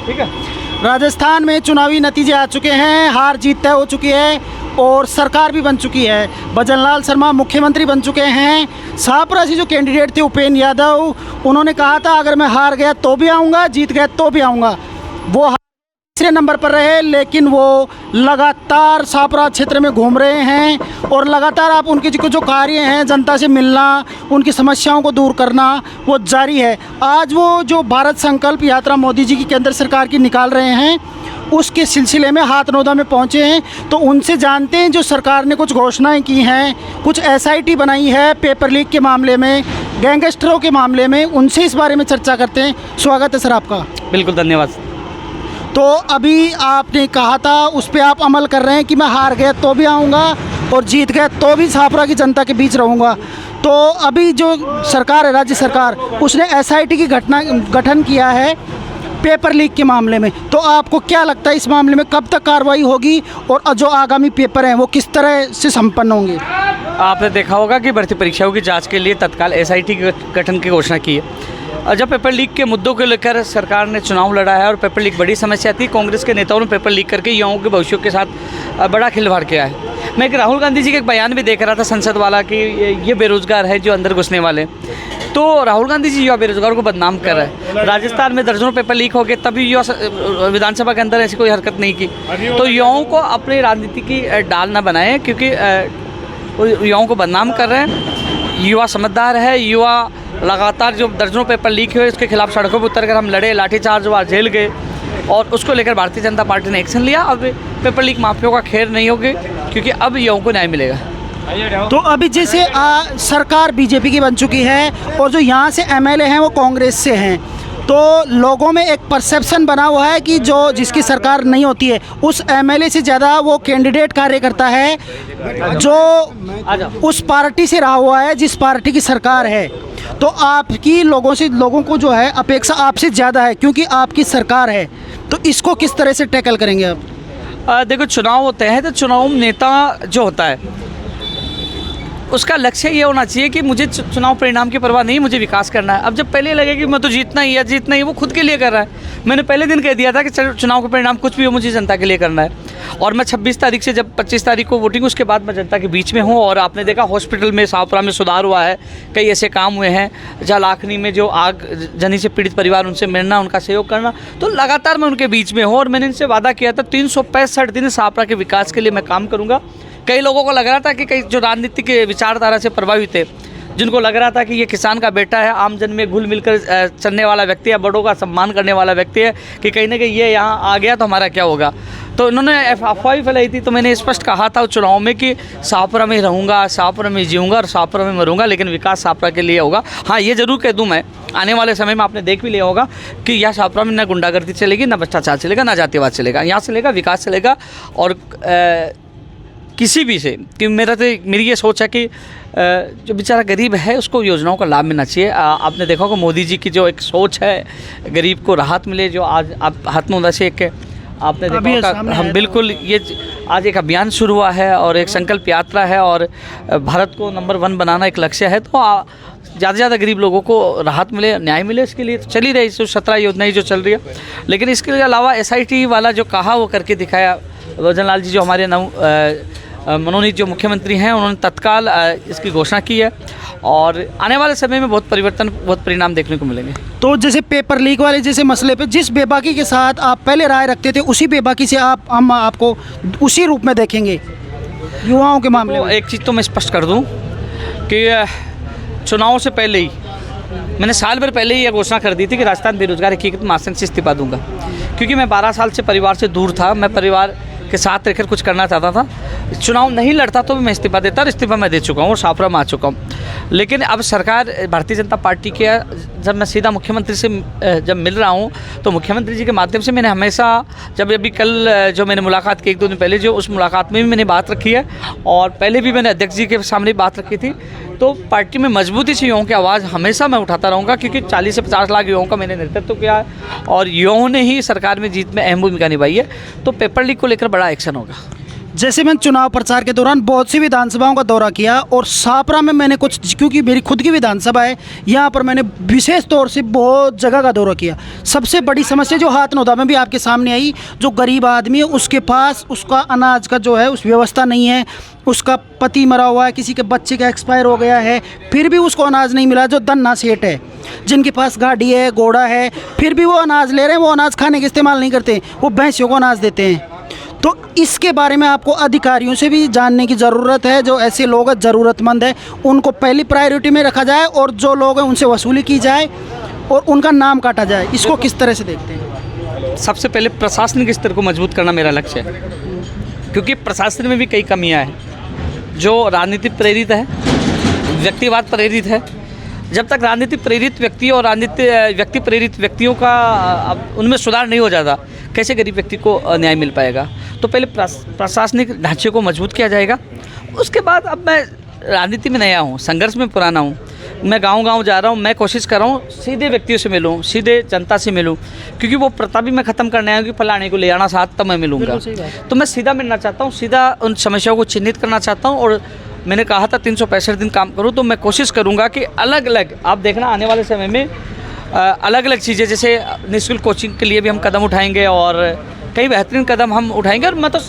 ठीक है। राजस्थान में चुनावी नतीजे आ चुके हैं, हार जीत तय हो चुकी है और सरकार भी बन चुकी है। भजनलाल शर्मा मुख्यमंत्री बन चुके हैं। शाहपुरा से जो कैंडिडेट थे उपेंद्र यादव, उन्होंने कहा था अगर मैं हार गया तो भी आऊँगा, जीत गया तो भी आऊँगा। वो तीसरे नंबर पर रहे, लेकिन वो लगातार शाहपुरा क्षेत्र में घूम रहे हैं और लगातार आप उनके जो कार्य हैं, जनता से मिलना, उनकी समस्याओं को दूर करना, वो जारी है। आज वो जो भारत संकल्प यात्रा मोदी जी की केंद्र सरकार की निकाल रहे हैं, उसके सिलसिले में हाथनोदा में पहुंचे हैं। तो उनसे जानते हैं जो सरकार ने कुछ घोषणाएं की हैं, कुछ SIT बनाई है पेपर लीक के मामले में, गैंगस्टरों के मामले में, उनसे इस बारे में चर्चा करते हैं। स्वागत है सर आपका। बिल्कुल, धन्यवाद। तो अभी आपने कहा था उस पर आप अमल कर रहे हैं कि मैं हार गया तो भी आऊँगा और जीत गया तो भी शाहपुरा की जनता के बीच रहूँगा। तो अभी जो सरकार है, राज्य सरकार, उसने SIT की गठन किया है पेपर लीक के मामले में। तो आपको क्या लगता है इस मामले में कब तक कार्रवाई होगी और जो आगामी पेपर हैं वो किस तरह से संपन्न होंगे? आपने देखा होगा कि भर्ती परीक्षाओं की जांच के लिए तत्काल SIT के गठन की घोषणा की है। जब पेपर लीक के मुद्दों को लेकर सरकार ने चुनाव लड़ा है और पेपर लीक बड़ी समस्या थी, कांग्रेस के नेताओं ने पेपर लीक करके युवाओं के भविष्य के साथ बड़ा खिलवाड़ किया है। मैं एक राहुल गांधी जी का एक बयान भी देख रहा था संसद वाला कि ये बेरोजगार है जो अंदर घुसने वाले। तो राहुल गांधी जी युवा बेरोजगारों को बदनाम कर रहे हैं। राजस्थान में दर्जनों पेपर लीक हो गए, तभी युवा विधानसभा के अंदर ऐसी कोई हरकत नहीं की। तो युवाओं को अपनी राजनीति की डाल न बनाए, क्योंकि युवाओं को बदनाम कर रहे हैं। युवा समझदार है। युवा लगातार जो दर्जनों पेपर लीक हुए उसके खिलाफ सड़कों पर उतर कर हम लड़े, लाठीचार्ज हुआ, जेल गए और उसको लेकर भारतीय जनता पार्टी ने एक्शन लिया। अब पेपर लीक माफियों का खेर नहीं होगी, क्योंकि अब युवाओं को न्याय मिलेगा। तो अभी जैसे सरकार BJP की बन चुकी है और जो यहाँ से MLA हैं वो कांग्रेस से हैं, तो लोगों में एक परसेप्शन बना हुआ है कि जो जिसकी सरकार नहीं होती है उस MLA से ज़्यादा वो कैंडिडेट कार्य करता है जो उस पार्टी से रहा हुआ है जिस पार्टी की सरकार है। तो आपकी लोगों को जो है अपेक्षा आपसे ज़्यादा है क्योंकि आपकी सरकार है। तो इसको किस तरह से टैकल करेंगे आप? देखो, चुनाव होते हैं तो चुनाव नेता जो होता है उसका लक्ष्य ये होना चाहिए कि मुझे चुनाव परिणाम की परवाह नहीं, मुझे विकास करना है। अब जब पहले लगे कि मैं तो जीतना ही है, जीतना ही, वो खुद के लिए कर रहा है। मैंने पहले दिन कह दिया था कि चुनाव का परिणाम कुछ भी हो, मुझे जनता के लिए करना है। और मैं 26 तारीख से जब 25 तारीख को वोटिंग, उसके बाद मैं जनता के बीच में हूँ। और आपने देखा हॉस्पिटल में शाहपुरा में सुधार हुआ है, कई ऐसे काम हुए हैं। जहाँ लाखनी में जो आग जनी से पीड़ित परिवार, उनसे मिलना, उनका सहयोग करना, तो लगातार मैं उनके बीच में हूँ। और मैंने इनसे वादा किया था 365 दिन शाहपुरा के विकास के लिए मैं काम करूँगा। कई लोगों को लग रहा था कि कई जो राजनीतिक विचारधारा से प्रभावित थे, जिनको लग रहा था कि ये किसान का बेटा है, आम जन में घुल मिलकर चलने वाला व्यक्ति है, बड़ों का सम्मान करने वाला व्यक्ति है, कि कहीं ना कहीं ये यहाँ आ गया तो हमारा क्या होगा। तो इन्होंने अफवाह फैलाई थी। तो मैंने स्पष्ट कहा था चुनाव में कि शाहपुरा में रहूँगा, शाहपुरा में जीऊँगा और शाहपुरा में मरूँगा, लेकिन विकास शाहपुरा के लिए होगा। हाँ, ये जरूर कह दूँ मैं, आने वाले समय में आपने देख भी लिया होगा कि यहाँ शाहपुरा में ना गुंडागर्दी चलेगी, ना भ्रष्टाचार चलेगा, ना जातिवाद चलेगा। यहाँ चलेगा विकास चलेगा। और किसी भी से कि मेरी ये सोच है कि जो बेचारा गरीब है उसको योजनाओं का लाभ मिलना चाहिए। आपने देखा होगा मोदी जी की जो एक सोच है, गरीब को राहत मिले, जो आज आप हाथनोदा से एक आपने देखा होगा, हम बिल्कुल ये आज एक अभियान शुरू हुआ है और एक संकल्प यात्रा है और भारत को नंबर 1 बनाना एक लक्ष्य है। तो ज़्यादा से ज़्यादा गरीब लोगों को राहत मिले, न्याय मिले, इसके लिए चल ही रही 17 योजनाएं जो चल रही है। लेकिन इसके अलावा SIT वाला जो कहा वो करके दिखाया। भजनलाल जी जो हमारे मनोनीत जो मुख्यमंत्री हैं, उन्होंने तत्काल इसकी घोषणा की है और आने वाले समय में बहुत परिवर्तन, बहुत परिणाम देखने को मिलेंगे। तो जैसे पेपर लीक वाले जैसे मसले पे जिस बेबाकी के साथ आप पहले राय रखते थे, उसी बेबाकी से हम आपको उसी रूप में देखेंगे युवाओं के मामले में। एक चीज़ तो मैं स्पष्ट कर दूं कि चुनाव से पहले ही मैंने साल भर पहले ही यह घोषणा कर दी थी कि राजस्थान बेरोजगार हकीकत में आसन से इस्तीफा दूंगा, क्योंकि मैं 12 साल से परिवार से दूर था। मैं परिवार के साथ रहकर कुछ करना चाहता था। चुनाव नहीं लड़ता तो भी मैं इस्तीफा देता, और इस्तीफा मैं दे चुका हूँ और शाहपुरा में आ चुका हूँ। लेकिन अब सरकार भारतीय जनता पार्टी के, जब मैं सीधा मुख्यमंत्री से जब मिल रहा हूँ तो मुख्यमंत्री जी के माध्यम से मैंने हमेशा, जब अभी कल जो मैंने मुलाकात की 1-2 दिन पहले, जो उस मुलाकात में भी मैंने बात रखी है और पहले भी मैंने अध्यक्ष जी के सामने बात रखी थी। तो पार्टी में मजबूती से युवाओं की आवाज़ हमेशा मैं उठाता रहूँगा, क्योंकि 40 से 50 लाख युवाओं का मैंने नेतृत्व किया है और युवाओं ने ही सरकार में जीत में अहम भूमिका निभाई है। तो पेपर लीक को लेकर बड़ा एक्शन होगा। जैसे मैंने चुनाव प्रचार के दौरान बहुत सी विधानसभाओं का दौरा किया और सापरा में मैंने कुछ, क्योंकि मेरी खुद की विधानसभा है, यहाँ पर मैंने विशेष तौर से बहुत जगह का दौरा किया। सबसे बड़ी समस्या जो हाथनौदा में भी आपके सामने आई, जो गरीब आदमी है उसके पास उसका अनाज का जो है उस व्यवस्था नहीं है, उसका पति मरा हुआ है, किसी के बच्चे का एक्सपायर हो गया है, फिर भी उसको अनाज नहीं मिला। जो धन्ना सेठ है, जिनके पास गाड़ी है, घोड़ा है, फिर भी वो अनाज ले रहे हैं, वो अनाज खाने के इस्तेमाल नहीं करते, वो भैंसियों को अनाज देते हैं। तो इसके बारे में आपको अधिकारियों से भी जानने की ज़रूरत है। जो ऐसे लोग हैं ज़रूरतमंद है, उनको पहली प्रायोरिटी में रखा जाए और जो लोग हैं उनसे वसूली की जाए और उनका नाम काटा जाए। इसको किस तरह से देखते हैं? सबसे पहले प्रशासनिक स्तर को मजबूत करना मेरा लक्ष्य है, क्योंकि प्रशासन में भी कई कमियां हैं जो राजनीतिक प्रेरित है, व्यक्तिवाद प्रेरित है। जब तक राजनीति प्रेरित व्यक्ति और व्यक्ति प्रेरित व्यक्तियों का उनमें सुधार नहीं हो जाता, कैसे गरीब व्यक्ति को न्याय मिल पाएगा। तो पहले प्रशासनिक ढांचे को मजबूत किया जाएगा। उसके बाद, अब मैं राजनीति में नया हूँ, संघर्ष में पुराना हूँ, मैं गांव-गांव जा रहा हूँ, मैं कोशिश कर रहा हूँ सीधे व्यक्तियों से मिलूँ, सीधे जनता से मिलूँ, क्योंकि वो प्रथा भी मैं ख़त्म करने आया हूँ कि फलाने को ले आना साथ तब मैं मिलूँगा। तो मैं सीधा मिलना चाहता हूँ, सीधा उन समस्याओं को चिन्हित करना चाहता हूँ। और मैंने कहा था 365 दिन काम करूँ, तो मैं कोशिश करूँगा कि अलग अलग, आप देखना आने वाले समय में अलग अलग चीज़ें, जैसे निःशुल्क कोचिंग के लिए भी हम कदम उठाएंगे और कई बेहतरीन कदम हम उठाएंगे। और मैं तो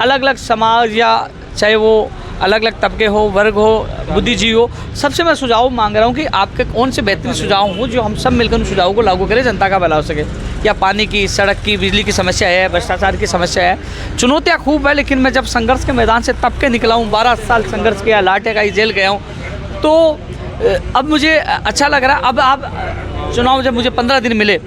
अलग अलग समाज, या चाहे वो अलग अलग तबके हो, वर्ग हो, बुद्धिजीवी हो, सबसे मैं सुझाव मांग रहा हूँ कि आपके कौन से बेहतरीन सुझाव हो जो हम सब मिलकर उन सुझावों को लागू करें, जनता का भला हो सके। या पानी की, सड़क की, बिजली की समस्या है, भ्रष्टाचार की समस्या है, चुनौतियाँ खूब है। लेकिन मैं जब संघर्ष के मैदान से तब के निकला हूँ, 12 साल संघर्ष किया, लाठेगाई जेल गया हूँ, तो अब मुझे अच्छा लग रहा है। अब आप चुनाव, जब मुझे 15 दिन मिले,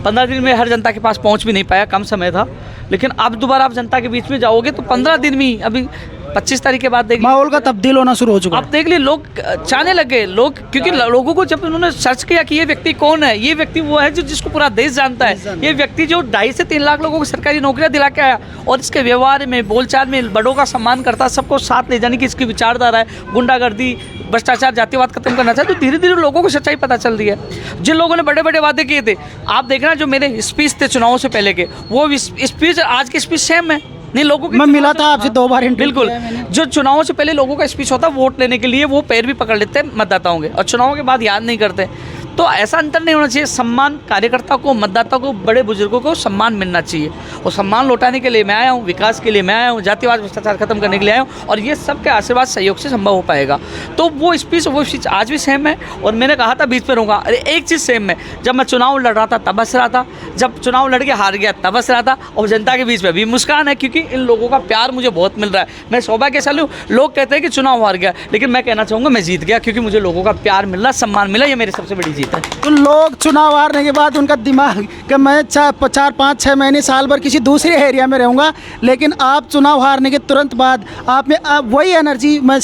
15 दिन में हर जनता के पास पहुंच भी नहीं पाया, कम समय था, लेकिन अब दोबारा आप जनता के बीच में जाओगे तो 15 दिन में, अभी 25 तारीख के बाद देखिए माहौल का तब्दील होना शुरू हो चुका है। आप देख लिए, लोग चाहने लगे, लोग, क्योंकि लोगों को जब उन्होंने सर्च किया कि ये व्यक्ति कौन है, ये व्यक्ति वो है जो जिसको पूरा देश जानता है, ये व्यक्ति जो 2.5 से 3 लाख लोगों को सरकारी नौकरियां दिला के आया और इसके व्यवहार में, बोलचाल में बड़ों का सम्मान करता है, सबको साथ ले जाने की इसकी विचारधारा है, गुंडागर्दी, भ्रष्टाचार, जातिवाद खत्म करना चाहते, तो धीरे धीरे लोगों को सच्चाई पता चल रही है। जिन लोगों ने बड़े बड़े वादे किए थे, आप देखना जो मेरे स्पीच थे चुनावों से पहले के, वो स्पीच आज के स्पीच सेम है। नहीं, लोगों की, मैं मिला था आपसे 2 बार, बिल्कुल। जो चुनावों से पहले लोगों का स्पीच होता है वोट लेने के लिए, वो पैर भी पकड़ लेते हैं मतदाताओं के, और चुनावों के बाद याद नहीं करते। तो ऐसा अंतर नहीं होना चाहिए। सम्मान कार्यकर्ता को, मतदाता को, बड़े बुजुर्गों को सम्मान मिलना चाहिए, और सम्मान लौटाने के लिए मैं आया हूँ, विकास के लिए मैं आया हूँ, जातिवाद भ्रष्टाचार खत्म करने के लिए आया हूँ, और ये सबके आशीर्वाद सहयोग से संभव हो पाएगा। तो वो स्पीच आज भी सेम है, और मैंने कहा था बीच पे रहूँगा। अरे एक चीज़ सेम है, जब मैं चुनाव लड़ रहा था तब हंस रहा था, जब चुनाव लड़ के हार गया तब हंस रहा था, और जनता के बीच में भी मुस्कान है, क्योंकि इन लोगों का प्यार मुझे बहुत मिल रहा है। मैं सौभाग्यशाली हूँ। लोग कहते हैं कि चुनाव हार गया, लेकिन मैं कहना चाहूँगा मैं जीत गया, क्योंकि मुझे लोगों का प्यार मिल रहा, सम्मान मिला, ये मेरी सबसे बड़ी जीत है। तो लोग चुनाव हारने के बाद उनका दिमाग कि मैं 4-5-6 महीने, साल भर किसी दूसरे एरिया में रहूँगा, लेकिन आप चुनाव हारने के तुरंत बाद आप में वही एनर्जी मैं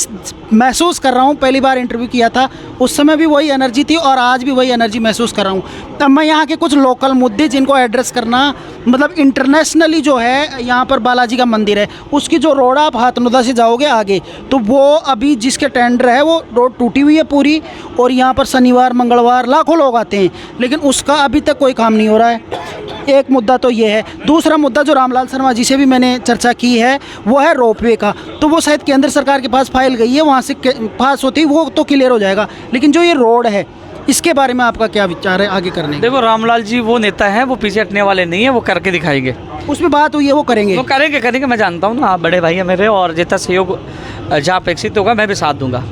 महसूस कर रहा हूँ। पहली बार इंटरव्यू किया था उस समय भी वही एनर्जी थी, और आज भी वही एनर्जी महसूस कर रहा हूँ। तब मैं यहाँ के कुछ लोकल मुद्दे जिनको एड्रेस करना, मतलब इंटरनेशनली जो है, यहाँ पर बालाजी का मंदिर है, उसकी जो रोड आप हाथनौदा से जाओगे आगे, तो वो अभी जिसके टेंडर है वो रोड टूटी हुई है पूरी, और यहाँ पर शनिवार मंगलवार लाखों लोग आते हैं, लेकिन उसका अभी तक कोई काम नहीं हो रहा है। एक मुद्दा तो ये है। दूसरा मुद्दा जो रामलाल शर्मा जी से भी मैंने चर्चा की है, वो है रोपवे का। तो वो शायद केंद्र सरकार के पास फाइल गई है, वहाँ से पास होती वो तो क्लियर हो जाएगा, लेकिन जो ये रोड है इसके बारे में आपका क्या विचार है आगे करने का? देखो, रामलाल जी वो नेता हैं, वो पीछे हटने वाले नहीं है, वो करके दिखाएंगे। उसमें बात हुई है, वो करेंगे, वो करेंगे, मैं जानता हूँ ना, आप बड़े भाई हैं मेरे, और जितना सहयोग जहाँ अपेक्षित होगा मैं भी साथ दूंगा।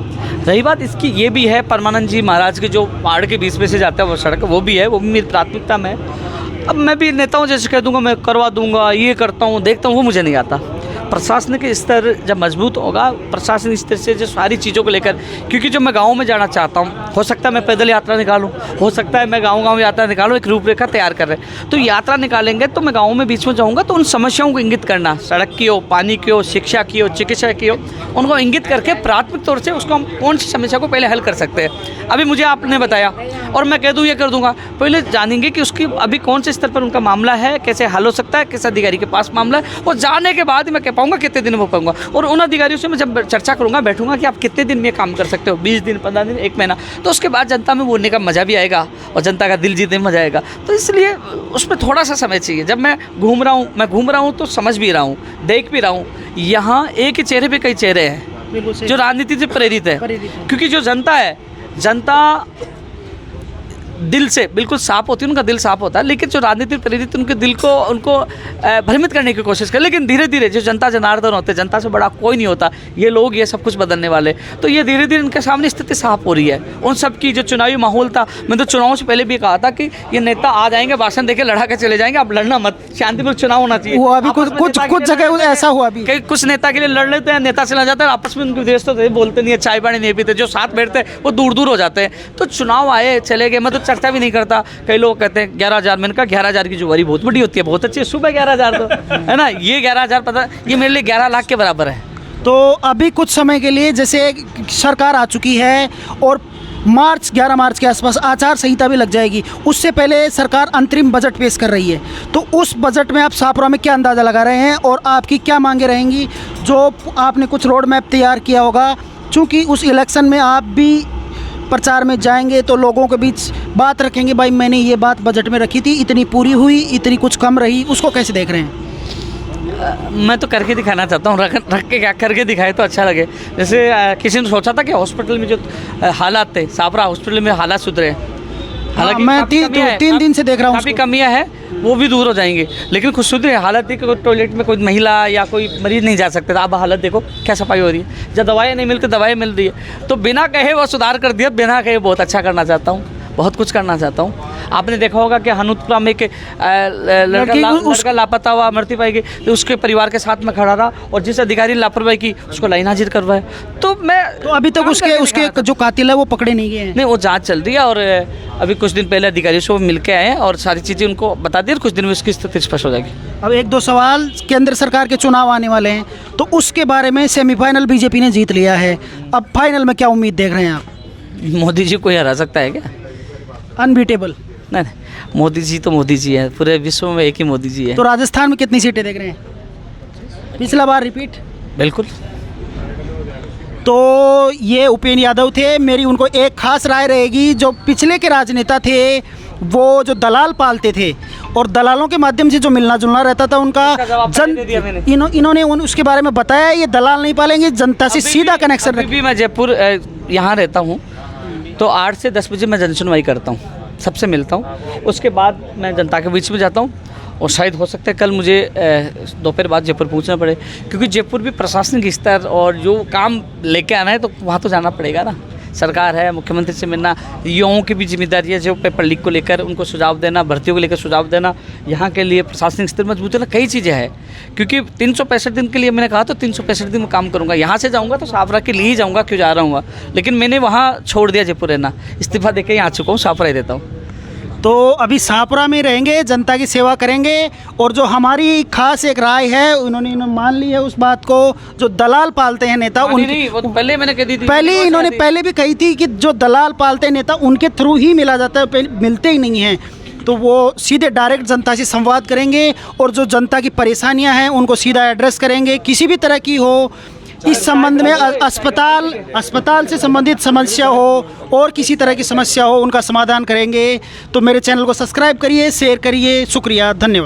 रही बात इसकी, ये भी है परमानंद जी महाराज के जो पहाड़ के बीच में से जाता है वो सड़क, वो भी है, वो भी मेरी प्राथमिकता में। अब मैं भी नेताओं जैसे कह दूंगा मैं करवा दूंगा, ये करता हूँ, देखता हूँ, वो मुझे नहीं आता। प्रशासनिक स्तर जब मजबूत होगा, प्रशासनिक स्तर से जो सारी चीज़ों को लेकर, क्योंकि जब मैं गाँव में जाना चाहता हूँ, हो सकता है मैं पैदल यात्रा निकालूँ, हो सकता है मैं गाँव यात्रा निकालूँ, एक रूपरेखा तैयार कर रहे हैं, तो यात्रा निकालेंगे तो मैं गाँव में बीच में जाऊँगा, तो उन समस्याओं को इंगित करना, सड़क की हो, पानी की हो, शिक्षा की हो, चिकित्सा की हो, उनको इंगित करके प्राथमिक तौर से उसको हम कौन सी समस्या को पहले हल कर सकते हैं। अभी मुझे आपने बताया और मैं कह दूँ ये कर दूँगा, पहले जानेंगे कि उसकी अभी कौन से स्तर पर उनका मामला है, कैसे हल हो सकता है, किस अधिकारी के पास मामला है, और जाने के बाद मैं पाऊंगा, कितने दिन में हो पाऊंगा। और उन अधिकारियों से मैं जब चर्चा करूंगा, बैठूंगा कि आप कितने दिन में काम कर सकते हो, 20 दिन, 15 दिन, 1 महीना, तो उसके बाद जनता में बोलने का मज़ा भी आएगा और जनता का दिल जीतने में मज़ा आएगा। तो इसलिए उसमें थोड़ा सा समय चाहिए। जब मैं घूम रहा हूँ तो समझ भी रहा हूँ, देख भी रहा हूँ, यहाँ एक ही चेहरे पर कई चेहरे हैं जो राजनीति से प्रेरित है। क्योंकि जो जनता है, जनता दिल से बिल्कुल साफ होती है, उनका दिल साफ होता है, लेकिन जो राजनीति प्रेरित उनके दिल को उनको भ्रमित करने की कोशिश कर। लेकिन धीरे धीरे जो जनता जनार्दन होते हैं, जनता से बड़ा कोई नहीं होता, ये लोग ये सब कुछ बदलने वाले। तो ये धीरे धीरे इनके सामने स्थिति साफ हो रही है। उन सब की जो चुनावी माहौल था, मैं तो चुनाव से पहले भी कहा था कि ये नेता आ जाएंगे, भाषण देके लड़ा के चले जाएंगे, आप लड़ना मत, शांतिपूर्ण चुनाव होना चाहिए। वो अभी कुछ जगह ऐसा हुआ भी, कई कुछ नेता के लिए लड़ लेते हैं, नेता चला जाता है, आपस में उनके विदेश तो बोलते नहीं है, चाय पानी नहीं पीते, जो साथ बैठते हैं वो दूर दूर हो जाते हैं। तो चुनाव आए चले गए, मैं तो चर्चा भी नहीं करता। कई लोग कहते हैं 11,000, मैंने कहा 11,000 की जुआरी बहुत बड़ी होती है, बहुत अच्छी है, सुबह 11,000 तो है ना, ये 11,000 पता, ये मेरे लिए 11 लाख के बराबर है। तो अभी कुछ समय के लिए जैसे सरकार आ चुकी है और 11 मार्च के आसपास आचार संहिता भी लग जाएगी, उससे पहले सरकार अंतरिम बजट पेश कर रही है। तो उस बजट में आप शाहपुरा में क्या अंदाज़ा लगा रहे हैं और आपकी क्या मांगे रहेंगी? जो आपने कुछ रोड मैप तैयार किया होगा, चूँकि उस इलेक्शन में आप भी प्रचार में जाएंगे तो लोगों के बीच बात रखेंगे, भाई मैंने ये बात बजट में रखी थी, इतनी पूरी हुई, इतनी कुछ कम रही, उसको कैसे देख रहे हैं? मैं तो करके दिखाना चाहता हूँ, रख के क्या करके दिखाए तो अच्छा लगे। जैसे किसी ने सोचा था कि हॉस्पिटल में जो हालात थे, शाहपुरा हॉस्पिटल में हालात सुधरे, हालांकि मैं 3 दिन से देख रहा हूँ, काफ़ी कमियाँ है, वो भी दूर हो जाएंगी। लेकिन कुछ सुधरे हालत थी कि टॉयलेट में कोई महिला या कोई मरीज नहीं जा सकते था। अब हालत देखो क्या सफाई हो रही है, जब दवाएं नहीं मिलती दवाएं मिल रही है। तो बिना कहे वो सुधार कर दिया, बिना कहे बहुत अच्छा करना चाहता हूँ, बहुत कुछ करना चाहता हूँ। आपने देखा होगा कि हनुतपुरा में एक लड़का लापता हुआ मृत्यु पाई गई, तो उसके परिवार के साथ में खड़ा रहा और जिस अधिकारी ने लापरवाही की उसको लाइन हाजिर करवाए। तो अभी तक उसके जो कातिल है वो पकड़े नहीं गए हैं। नहीं, वो जांच चल रही है और अभी कुछ दिन पहले अधिकारियों से वो मिल के आए और सारी चीज़ें उनको बता दी और कुछ दिन में उसकी स्थिति स्पष्ट हो जाएगी। अब 1-2 सवाल, केंद्र सरकार के चुनाव आने वाले हैं, तो उसके बारे में सेमीफाइनल बीजेपी ने जीत लिया है, अब फाइनल में क्या उम्मीद देख रहे हैं आप? मोदी जी को हरा सकता है क्या? अनबीटेबल? नहीं, मोदी जी तो मोदी जी है, पूरे विश्व में एक ही मोदी जी है। तो राजस्थान में कितनी सीटें देख रहे हैं? पिछला बार रिपीट? बिल्कुल। तो ये उपेंद्र यादव थे। मेरी उनको एक खास राय रहेगी, जो पिछले के राजनेता थे वो जो दलाल पालते थे और दलालों के माध्यम से जो मिलना जुलना रहता था उनका, इन्होंने उसके बारे में बताया, ये दलाल नहीं पालेंगे, जनता से सीधा कनेक्शन। अभी मैं जयपुर यहाँ रहता हूँ तो 8 से 10 बजे मैं जनसुनवाई करता हूँ, सबसे मिलता हूँ, उसके बाद मैं जनता के बीच में जाता हूँ और शायद हो सकता है कल मुझे दोपहर बाद जयपुर पहुँचना पड़े, क्योंकि जयपुर भी प्रशासनिक स्तर और जो काम लेके आना है तो वहाँ तो जाना पड़ेगा ना। सरकार है, मुख्यमंत्री से मिलना, युवाओं की भी जिम्मेदारी है, जो पेपर लीक को लेकर उनको सुझाव देना, भर्तियों को लेकर सुझाव देना, यहाँ के लिए प्रशासनिक स्तर मजबूत होना, कई चीज़ें हैं। क्योंकि 365 दिन के लिए मैंने कहा तो 365 दिन में काम करूँगा। यहाँ से जाऊँगा तो शाहपुरा के लिए ही जाऊँगा, क्यों जा रहा हूँ, लेकिन मैंने वहाँ छोड़ दिया जयपुर रहना, इस्तीफा देकर यहाँ आ चुका हूँ, शाहपुरा ही देता हूँ। तो अभी शाहपुरा में रहेंगे, जनता की सेवा करेंगे। और जो हमारी खास एक राय है, उन्होंने मान ली है उस बात को, जो दलाल पालते हैं नेता, नहीं, वो तो पहले मैंने कह दी थी, पहले भी कही थी कि जो दलाल पालते हैं नेता उनके थ्रू ही मिला जाता है, मिलते ही नहीं हैं। तो वो सीधे डायरेक्ट जनता से संवाद करेंगे और जो जनता की परेशानियां हैं उनको सीधा एड्रेस करेंगे, किसी भी तरह की हो, इस संबंध में अस्पताल से संबंधित समस्या हो और किसी तरह की समस्या हो, उनका समाधान करेंगे। तो मेरे चैनल को सब्सक्राइब करिए, शेयर करिए। शुक्रिया, धन्यवाद।